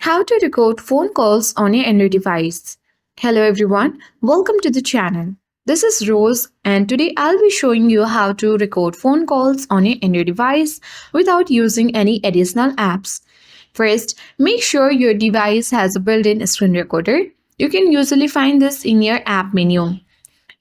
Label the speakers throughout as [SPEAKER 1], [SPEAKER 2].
[SPEAKER 1] How to record phone calls on your Android device. Hello everyone, welcome to the channel. This is Rose and today I'll be showing you how to record phone calls on your Android device without using any additional apps. First, make sure your device has a built-in screen recorder. You can usually find this in your app menu.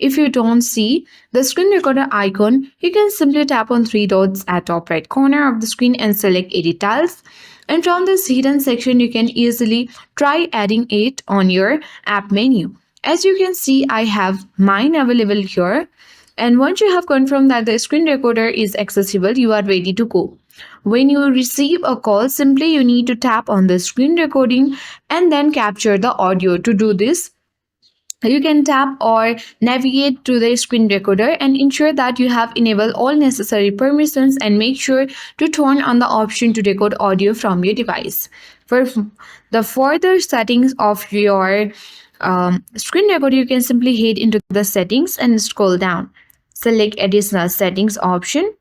[SPEAKER 1] If you don't see the screen recorder icon, you can simply tap on three dots at top right corner of the screen and select Edit Tiles. And from this hidden section, you can easily try adding it on your app menu. As you can see, I have mine available here. And once you have confirmed that the screen recorder is accessible, you are ready to go. When you receive a call, simply you need to tap on the screen recording and then capture the audio. To do this, you can tap or navigate to the screen recorder and ensure that you have enabled all necessary permissions and make sure to turn on the option to record audio from your device. For the further settings of your screen recorder, you can simply head into the settings and scroll down. Select additional settings option.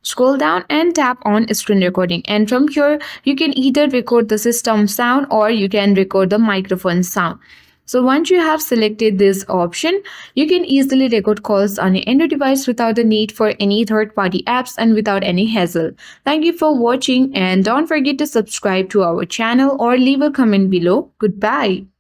[SPEAKER 1] Scroll down and tap on screen recording, and from here you can either record the system sound or you can record the microphone sound. So once you have selected this option, you can easily record calls on your Android device without the need for any third-party apps and without any hassle. Thank you for watching and don't forget to subscribe to our channel or leave a comment below. Goodbye.